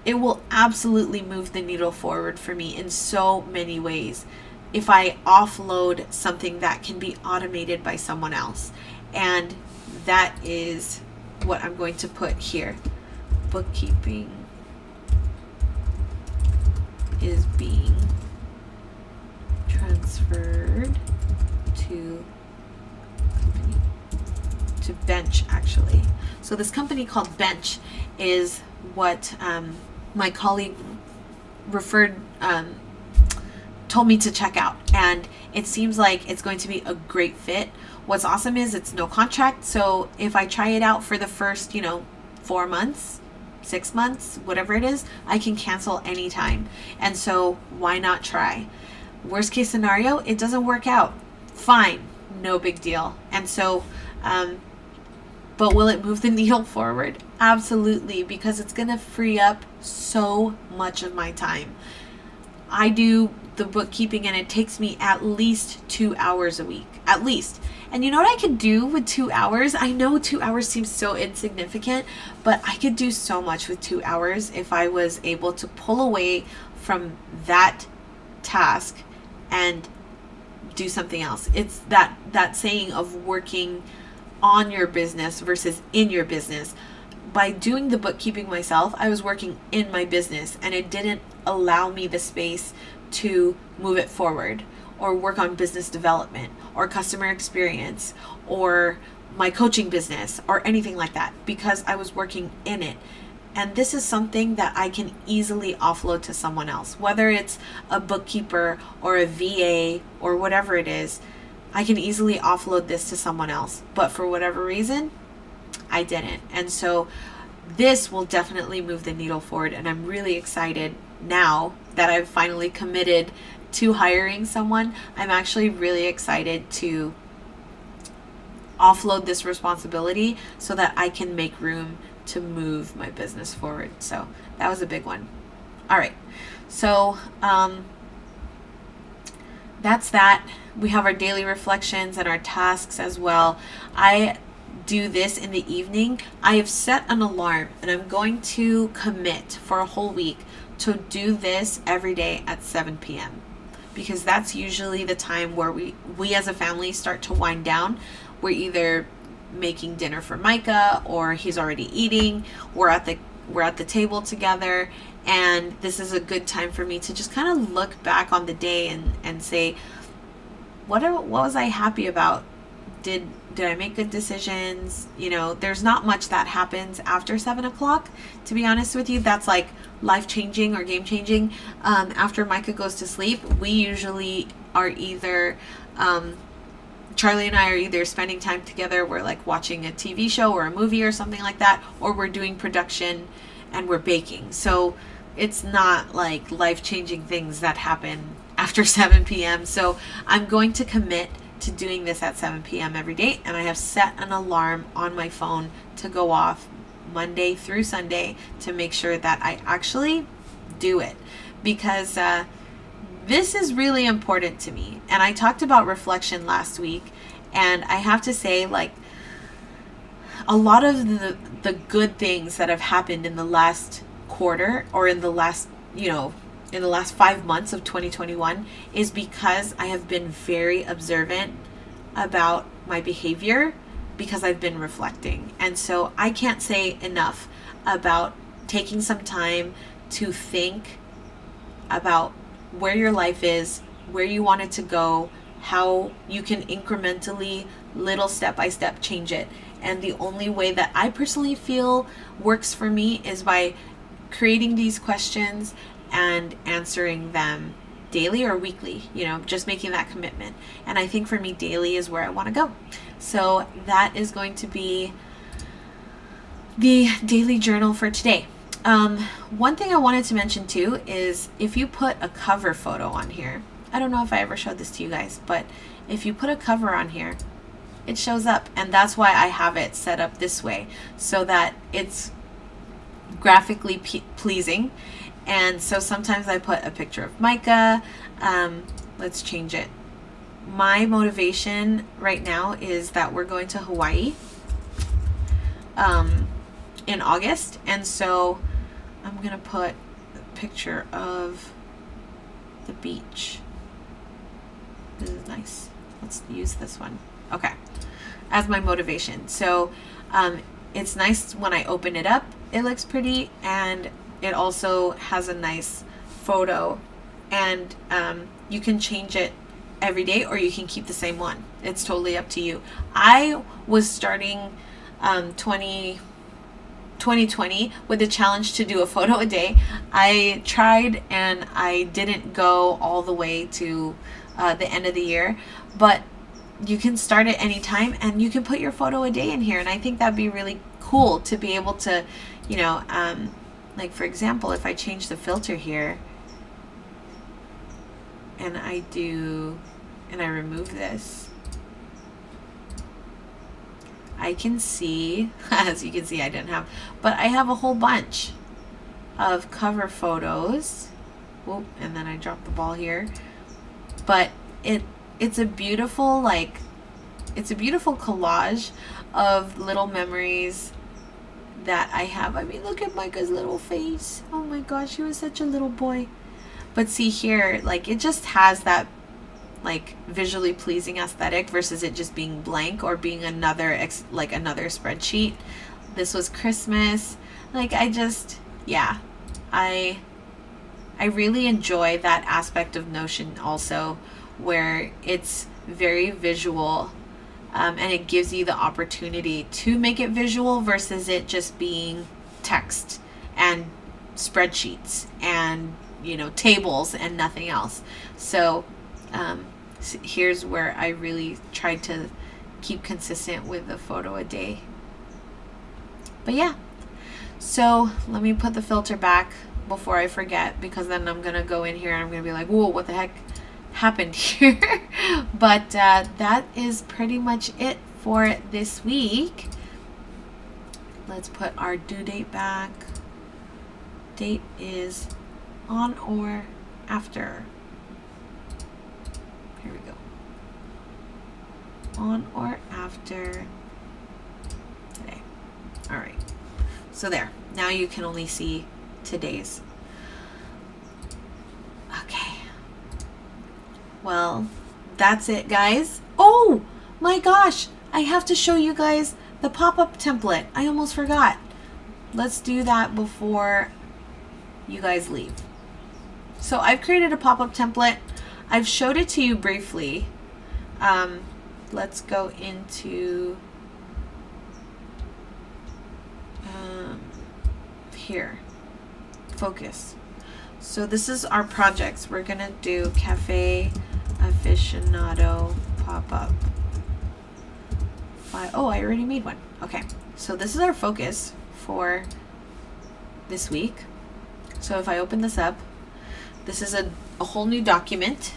it will absolutely move the needle forward for me in so many ways if I offload something that can be automated by someone else. And that is what I'm going to put here. Bookkeeping is being transferred to company, to Bench actually. So this company called Bench is what my colleague told me to check out, and it seems like it's going to be a great fit. What's awesome is it's no contract, so if I try it out for the first 4 months, 6 months, whatever it is, I can cancel anytime. And so why not try? Worst case scenario, it doesn't work out, fine, no big deal. And so but will it move the needle forward? Absolutely, because it's going to free up so much of my time. I do the bookkeeping and it takes me at least 2 hours a week, at least. And you know what I could do with 2 hours? I know 2 hours seems so insignificant, but I could do so much with 2 hours if I was able to pull away from that task and do something else. It's that saying of working on your business versus in your business. By doing the bookkeeping myself, I was working in my business, and it didn't allow me the space to move it forward or work on business development or customer experience or my coaching business or anything like that, because I was working in it. And this is something that I can easily offload to someone else, whether it's a bookkeeper or a VA or whatever it is. I can easily offload this to someone else, but for whatever reason, I didn't. And so this will definitely move the needle forward, and I'm really excited now that I've finally committed to hiring someone. I'm actually really excited to offload this responsibility so that I can make room to move my business forward. So that was a big one. All right. So that's that. We have our daily reflections and our tasks as well. I do this in the evening. I have set an alarm, and I'm going to commit for a whole week to do this every day at 7 p.m. because that's usually the time where we as a family start to wind down. We're either making dinner for Micah or he's already eating. We're at the table together, and this is a good time for me to just kind of look back on the day and say, what was I happy about did I make good decisions? You know, there's not much that happens after 7 o'clock, to be honest with you. That's like life changing or game changing. After Micah goes to sleep, we usually are either, Charlie and I are either spending time together. We're like watching a TV show or a movie or something like that, or we're doing production and we're baking. So it's not like life changing things that happen after 7 p.m. So I'm going to commit to doing this at 7 p.m. every day, and I have set an alarm on my phone to go off Monday through Sunday to make sure that I actually do it, because this is really important to me. And I talked about reflection last week, and I have to say, like, a lot of the good things that have happened in the last quarter, or in the last, in the last 5 months of 2021, is because I have been very observant about my behavior, because I've been reflecting. And so I can't say enough about taking some time to think about where your life is, where you want it to go, how you can incrementally, little step by step, change it. And the only way that I personally feel works for me is by creating these questions and answering them daily or weekly, just making that commitment. And I think for me, daily is where I want to go. So that is going to be the daily journal for today. One thing I wanted to mention too is, if you put a cover photo on here, I don't know if I ever showed this to you guys, but if you put a cover on here, it shows up. And that's why I have it set up this way, so that it's graphically pleasing. And so sometimes I put a picture of Micah. Let's change it. My motivation right now is that we're going to Hawaii in August. And so I'm going to put a picture of the beach. This is nice. Let's use this one. Okay. As my motivation. So it's nice when I open it up. It looks pretty, and it also has a nice photo, and you can change it every day, or you can keep the same one. It's totally up to you. I was starting 2020 with a challenge to do a photo a day. I tried, and I didn't go all the way to the end of the year, but you can start at any time, and you can put your photo a day in here. And I think that'd be really cool to be able to, like, for example, if I change the filter here, and I remove this, I can see, as you can see, I didn't have, but I have a whole bunch of cover photos. Whoop, and then I dropped the ball here. But it's a beautiful, it's a beautiful collage of little memories that I have. I mean, look at Micah's little face. Oh my gosh, he was such a little boy. But see here, it just has that visually pleasing aesthetic, versus it just being blank or being another another spreadsheet. This was Christmas. I really enjoy that aspect of Notion also, where it's very visual, and it gives you the opportunity to make it visual versus it just being text and spreadsheets and tables and nothing else. So here's where I really tried to keep consistent with the photo a day. But yeah, so let me put the filter back before I forget, because then I'm gonna go in here and I'm gonna be like, whoa, what the heck happened here? But that is pretty much it for this week. Let's put our due date back. Date is on or after. Here we go. On or after today. All right. So there. Now you can only see today's. Okay. Well, that's it, guys. Oh my gosh, I have to show you guys the pop-up template. I almost forgot. Let's do that before you guys leave. So I've created a pop-up template. I've showed it to you briefly, let's go into here, focus. So this is our projects. We're gonna do cafe aficionado pop-up. Oh, I already made one. Okay, so this is our focus for this week. So if I open this up, this is a whole new document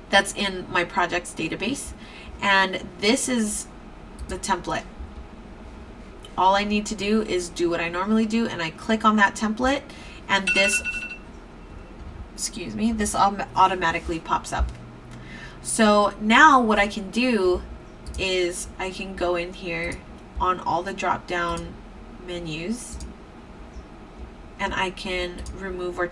that's in my projects database, and this is the template. All I need to do is do what I normally do, and I click on that template, and this automatically pops up. So now what I can do is I can go in here on all the drop down menus, and I can remove or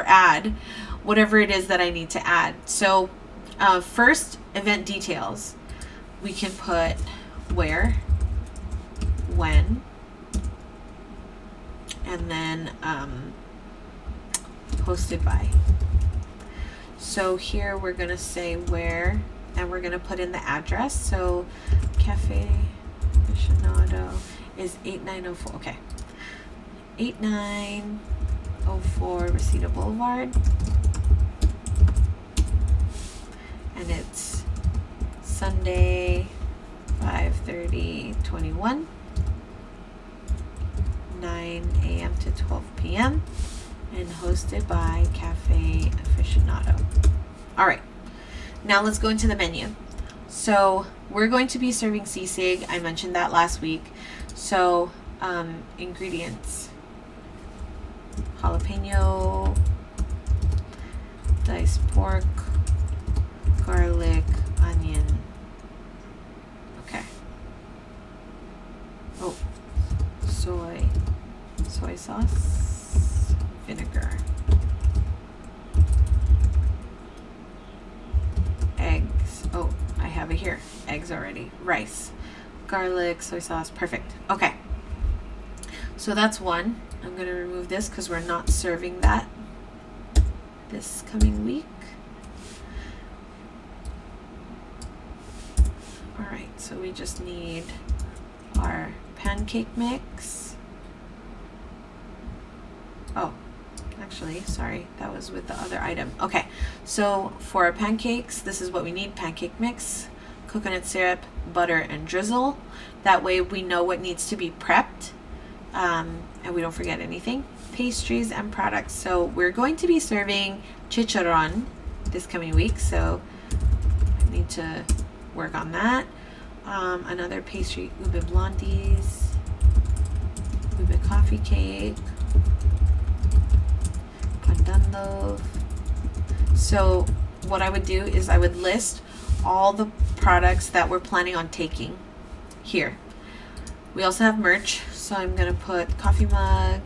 add whatever it is that I need to add. So first, event details. We can put where, when, and then hosted by. So here we're going to say where, and we're going to put in the address. So Cafe Aficionado is 8904. Okay. 8904 Reseda Boulevard. And it's Sunday, 5:30-21, 9 a.m. to 12 p.m. and hosted by Cafe Aficionado. All right, now let's go into the menu. So we're going to be serving sisig. I mentioned that last week. So ingredients: jalapeno, diced pork, garlic, onion. Okay. Oh, soy sauce, vinegar, eggs. Oh, I have it here. Eggs already. Rice, garlic, soy sauce. Perfect. Okay. So that's one. I'm going to remove this because we're not serving that this coming week. All right, so we just need our pancake mix. Oh, actually, sorry, that was with the other item. Okay, so for our pancakes, this is what we need: pancake mix, coconut syrup, butter, and drizzle. That way we know what needs to be prepped, and we don't forget anything. Pastries and products. So we're going to be serving chicharron this coming week, so I need to work on that. Another pastry, ube blondies, ube coffee cake, pandan loaf. So what I would do is I would list all the products that we're planning on taking here. We also have merch, so I'm gonna put coffee mug,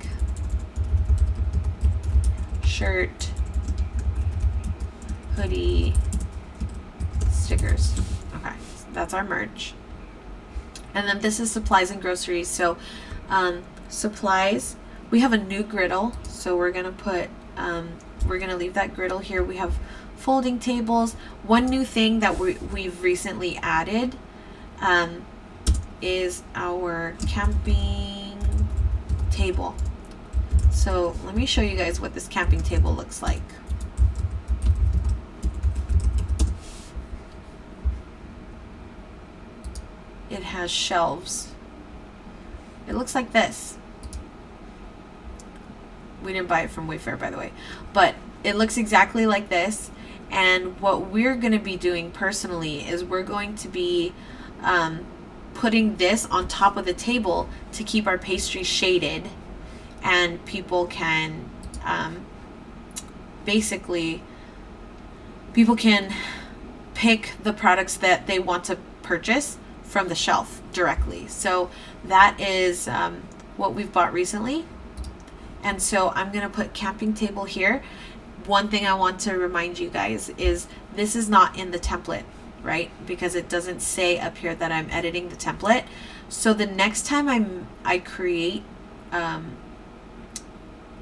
shirt, hoodie, stickers. Okay, so that's our merch. And then this is supplies and groceries. So supplies, we have a new griddle, so we're gonna put we're gonna leave that griddle here. We have folding tables. One new thing that we've recently added is our camping table. So let me show you guys what this camping table looks like. It has shelves. It looks like this. We didn't buy it from Wayfair, by the way, but it looks exactly like this. And what we're going to be doing personally is we're going to be putting this on top of the table to keep our pastries shaded, and people can people can pick the products that they want to purchase from the shelf directly. So that is what we've bought recently. And so I'm going to put camping table here. One thing I want to remind you guys is this is not in the template, right? Because it doesn't say up here that I'm editing the template. So the next time I create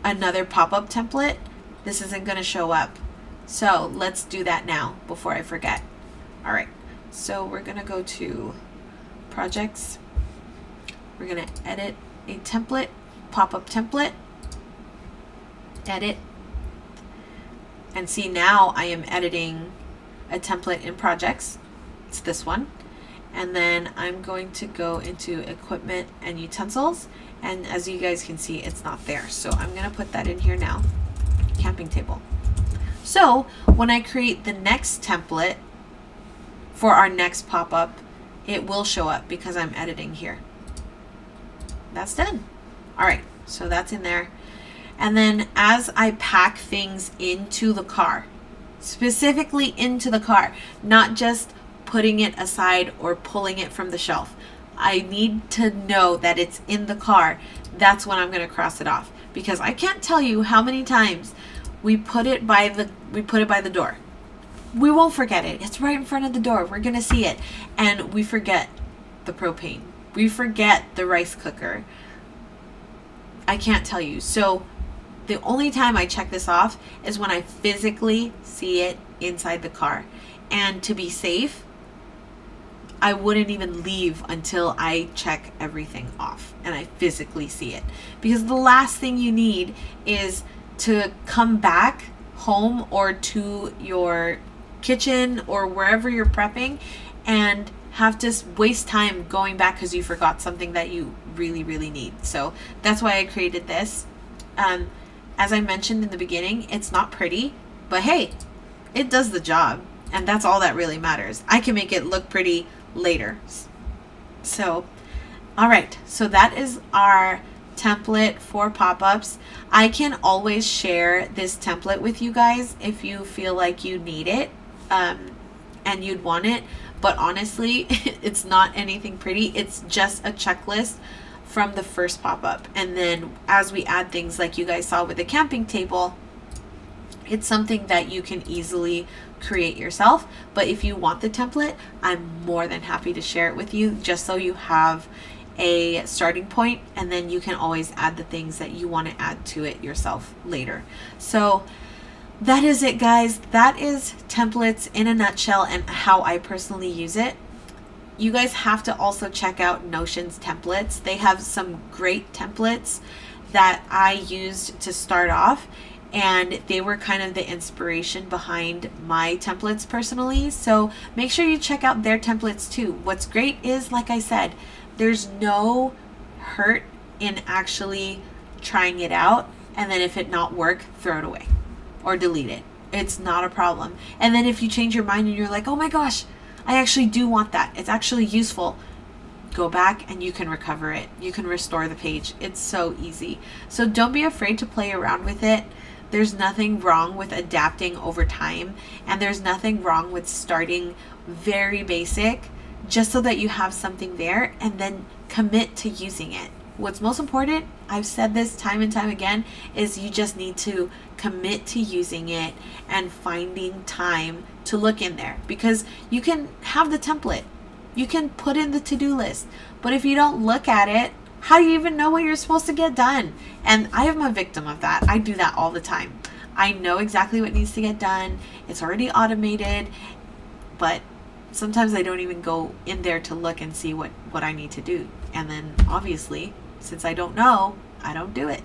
another pop-up template, this isn't going to show up. So let's do that now before I forget. All right, so we're gonna go to projects. We're gonna edit a template, pop-up template, edit, and see now I am editing a template in projects. It's this one. And then I'm going to go into equipment and utensils, and as you guys can see, it's not there. So I'm gonna put that in here now, camping table. So when I create the next template for our next pop-up, it will show up because I'm editing here. That's done. All right, so that's in there. And then as I pack things into the car, specifically into the car, not just putting it aside or pulling it from the shelf, I need to know that it's in the car. That's when I'm going to cross it off, because I can't tell you how many times we put it by the door. We won't forget it. It's right in front of the door. We're going to see it. And we forget the propane. We forget the rice cooker. I can't tell you. So the only time I check this off is when I physically see it inside the car. And to be safe, I wouldn't even leave until I check everything off and I physically see it. Because the last thing you need is to come back home or to your kitchen or wherever you're prepping and have to waste time going back because you forgot something that you really, really need. So that's why I created this. As I mentioned in the beginning, it's not pretty, but hey, it does the job. And that's all that really matters. I can make it look pretty later. So, all right. So that is our template for pop-ups. I can always share this template with you guys if you feel like you need it and you'd want it. But honestly, it's not anything pretty. It's just a checklist from the first pop-up. And then as we add things like you guys saw with the camping table, it's something that you can easily create yourself. But if you want the template, I'm more than happy to share it with you, just so you have a starting point, and then you can always add the things that you want to add to it yourself later. So that is it, guys. That is templates in a nutshell and how I personally use it. You guys have to also check out Notion's templates. They have some great templates that I used to start off, and they were kind of the inspiration behind my templates personally. So make sure you check out their templates too. What's great is, like I said, there's no hurt in actually trying it out, and then if it not work, throw it away or delete it. It's not a problem. And then if you change your mind and you're like, oh my gosh, I actually do want that, it's actually useful, go back and you can recover it. You can restore the page. It's so easy. So don't be afraid to play around with it. There's nothing wrong with adapting over time, and there's nothing wrong with starting very basic just so that you have something there and then commit to using it. What's most important, I've said this time and time again, is you just need to commit to using it and finding time to look in there, because you can have the template, you can put in the to-do list, but if you don't look at it, how do you even know what you're supposed to get done? And I am a victim of that. I do that all the time. I know exactly what needs to get done. It's already automated, but sometimes I don't even go in there to look and see what I need to do. And then obviously, since I don't know, I don't do it.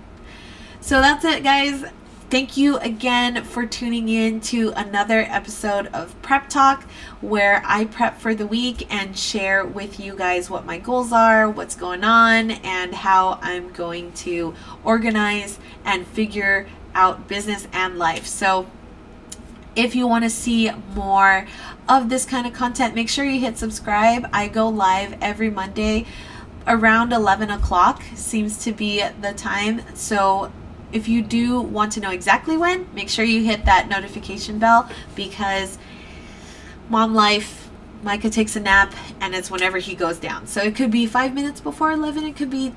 So that's it, guys. Thank you again for tuning in to another episode of Prep Talk, where I prep for the week and share with you guys what my goals are, what's going on, and how I'm going to organize and figure out business and life. So if you want to see more of this kind of content, make sure you hit subscribe. I go live every Monday around 11 o'clock seems to be the time. So if you do want to know exactly when, make sure you hit that notification bell, because mom life, Micah takes a nap, and it's whenever he goes down. So it could be 5 minutes before 11, it could be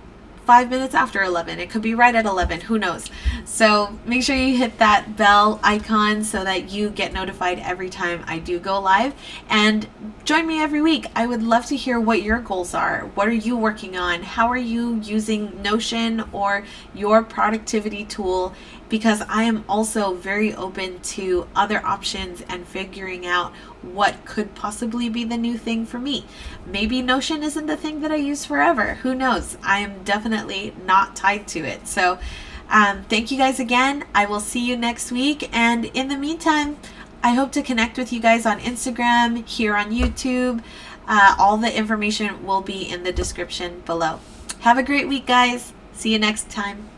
5 minutes after 11. It could be right at 11. Who knows? So make sure you hit that bell icon so that you get notified every time I do go live. And join me every week. I would love to hear what your goals are. What are you working on? How are you using Notion or your productivity tool? Because I am also very open to other options and figuring out what could possibly be the new thing for me. Maybe Notion isn't the thing that I use forever. Who knows? I am definitely not tied to it. So thank you guys again. I will see you next week. And in the meantime, I hope to connect with you guys on Instagram, here on YouTube. All the information will be in the description below. Have a great week, guys. See you next time.